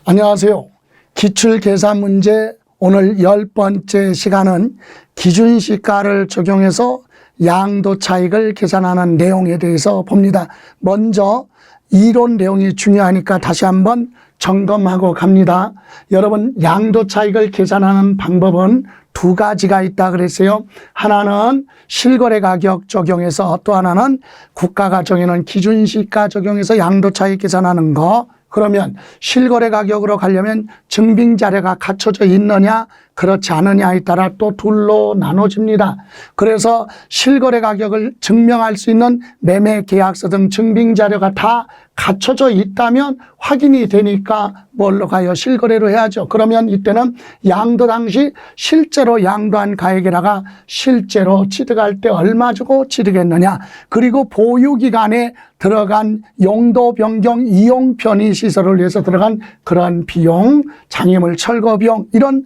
안녕하세요. 기출계산 문제 오늘 10번째 시간은 기준시가를 적용해서 양도 차익을 계산하는 내용에 대해서 봅니다. 먼저 이론 내용이 중요하니까 다시 한번 점검하고 갑니다. 여러분, 양도 차익을 계산하는 방법은 두 가지가 있다 그랬어요. 하나는 실거래 가격 적용해서, 또 하나는 국가가 정해놓은 기준시가 적용해서 양도 차익 계산하는 거. 그러면 실거래 가격으로 가려면 증빙 자료가 갖춰져 있느냐 그렇지 않느냐에 따라 또 둘로 나눠집니다. 그래서 실거래 가격을 증명할 수 있는 매매 계약서 등 증빙 자료가 다 갖춰져 있다면 확인이 되니까 뭘로 가요? 실거래로 해야죠. 그러면 이때는 양도 당시 실제로 양도한 가액에다가 실제로 취득할 때 얼마 주고 취득했느냐, 그리고 보유기간에 들어간 용도 변경, 이용 편의 시설을 위해서 들어간 그런 비용, 장애물 철거 비용, 이런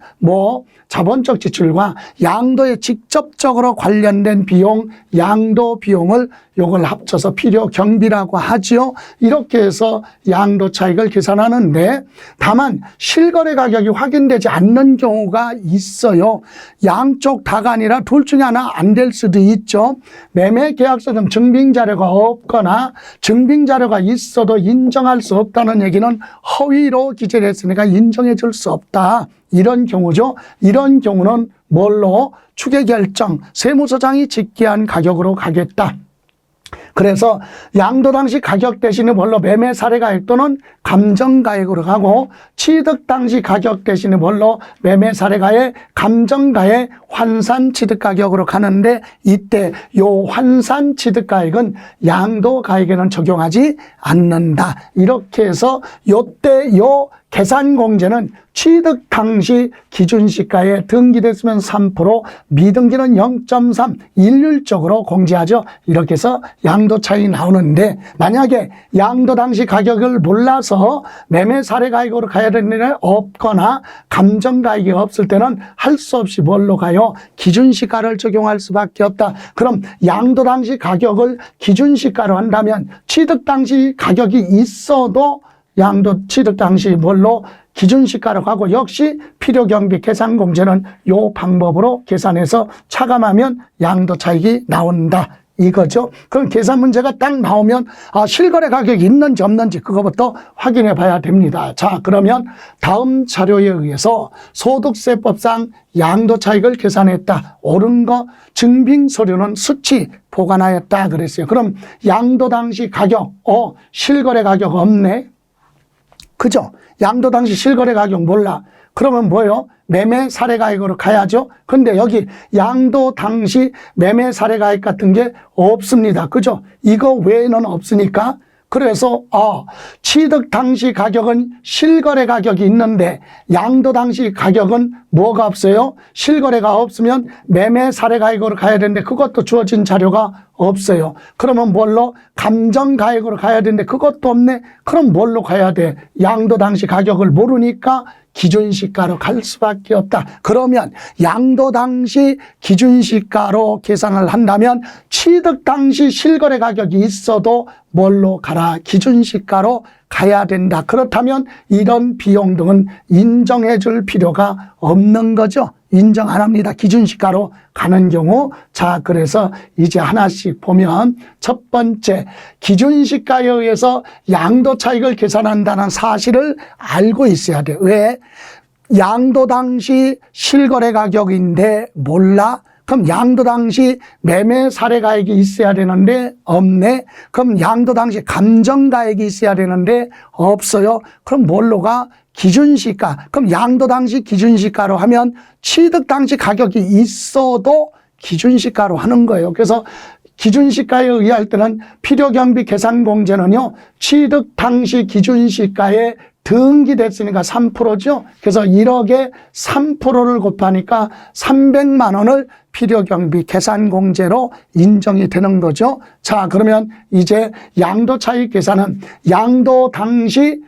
자본적 지출과 양도에 직접적으로 관련된 비용, 양도 비용을 요걸 합쳐서 필요 경비라고 하지요. 이렇게 해서 양도 차익을 계산하는데, 다만 실거래 가격이 확인되지 않는 경우가 있어요. 양쪽 다가 아니라 둘 중에 하나 안 될 수도 있죠. 매매 계약서 등 증빙 자료가 없거나 증빙 자료가 있어도 인정할 수 없다는 얘기는 허위로 기재를 했으니까 인정해 줄 수 없다, 이런 경우죠. 이런 경우는 뭘로? 추계결정, 세무서장이 집계한 가격으로 가겠다. 그래서 양도 당시 가격 대신에 뭘로? 매매 사례가액 또는 감정가액으로 가고, 취득 당시 가격 대신에 뭘로? 매매 사례가액, 감정가액, 환산 취득가격으로 가는데, 이때 요 환산 취득가액은 양도 가액에는 적용하지 않는다. 이렇게 해서 요때 요 계산공제는 취득 당시 기준시가에 등기됐으면 3%, 미등기는 0.3, 일률적으로 공제하죠. 이렇게 해서 양도 차익이 나오는데, 만약에 양도 당시 가격을 몰라서 매매 사례 가액으로 가야 되는 일이 없거나 감정 가액이 없을 때는 할 수 없이 뭘로 가요? 기준시가를 적용할 수밖에 없다. 그럼 양도 당시 가격을 기준시가로 한다면 취득 당시 가격이 있어도 양도 취득 당시 뭘로? 기준시가로 가고, 역시 필요경비 계산공제는 요 방법으로 계산해서 차감하면 양도 차익이 나온다, 이거죠. 그럼 계산 문제가 딱 나오면 실거래 가격이 있는지 없는지 그거부터 확인해 봐야 됩니다. 자, 그러면 다음 자료에 의해서 소득세법상 양도 차익을 계산했다, 옳은 거, 증빙 서류는 수치 보관하였다 그랬어요. 그럼 양도 당시 가격, 실거래 가격 없네, 그죠? 양도 당시 실거래 가격 몰라. 그러면 뭐예요? 매매 사례가액으로 가야죠. 근데 여기 양도 당시 매매 사례가액 같은 게 없습니다. 그죠? 이거 외에는 없으니까, 그래서 취득 당시 가격은 실거래 가격이 있는데 양도 당시 가격은 뭐가 없어요? 실거래가 없으면 매매 사례가액으로 가야 되는데 그것도 주어진 자료가 없어요. 그러면 뭘로? 감정가액으로 가야 되는데 그것도 없네. 그럼 뭘로 가야 돼? 양도 당시 가격을 모르니까 기준시가로 갈 수밖에 없다. 그러면 양도 당시 기준시가로 계산을 한다면 취득 당시 실거래 가격이 있어도 뭘로 가라? 기준시가로 가야 된다. 그렇다면 이런 비용 등은 인정해 줄 필요가 없는 거죠. 인정 안 합니다. 기준시가로 가는 경우. 자, 그래서 이제 하나씩 보면, 첫 번째, 기준시가에 의해서 양도 차익을 계산한다는 사실을 알고 있어야 돼요. 왜? 양도 당시 실거래 가격인데 몰라? 그럼 양도 당시 매매 사례가액이 있어야 되는데 없네? 그럼 양도 당시 감정가액이 있어야 되는데 없어요? 그럼 뭘로 가? 기준시가. 그럼 양도 당시 기준시가로 하면 취득 당시 가격이 있어도 기준시가로 하는 거예요. 그래서 기준시가에 의할 때는 필요경비 계산공제는요, 취득 당시 기준시가에 등기됐으니까 3%죠. 그래서 1억에 3%를 곱하니까 300만 원을 필요경비 계산공제로 인정이 되는 거죠. 자, 그러면 이제 양도 차익 계산은 양도 당시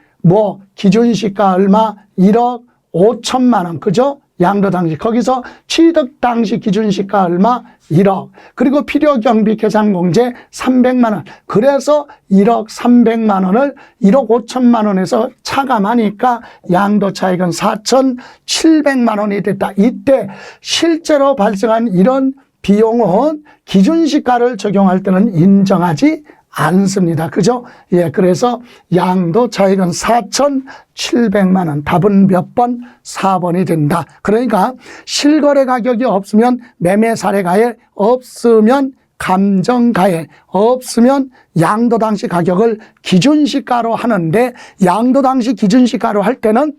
기준시가 얼마? 1억 5천만 원, 그죠? 양도 당시 거기서 취득 당시 기준시가 얼마? 1억. 그리고 필요경비 계산공제 300만 원. 그래서 1억 300만 원을 1억 5천만 원에서 차감하니까 양도 차익은 4,700만 원이 됐다. 이때 실제로 발생한 이런 비용은 기준시가를 적용할 때는 인정하지 않습니다. 그죠? 예, 그래서 양도 차익은 4,700만 원. 답은 몇 번? 4번이 된다. 그러니까 실거래 가격이 없으면 매매 사례 가액, 없으면 감정 가액, 없으면 양도 당시 가격을 기준시가로 하는데 양도 당시 기준시가로 할 때는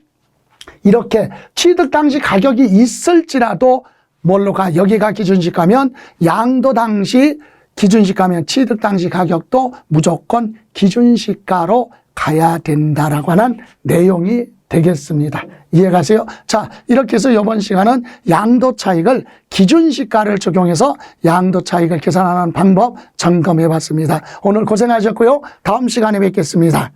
이렇게 취득 당시 가격이 있을지라도 뭘로 가? 여기가 기준시가면 양도 당시 기준시가면 취득 당시 가격도 무조건 기준시가로 가야 된다라고 하는 내용이 되겠습니다. 이해가세요? 자, 이렇게 해서 이번 시간은 양도 차익을 기준시가를 적용해서 양도 차익을 계산하는 방법 점검해 봤습니다. 오늘 고생하셨고요. 다음 시간에 뵙겠습니다.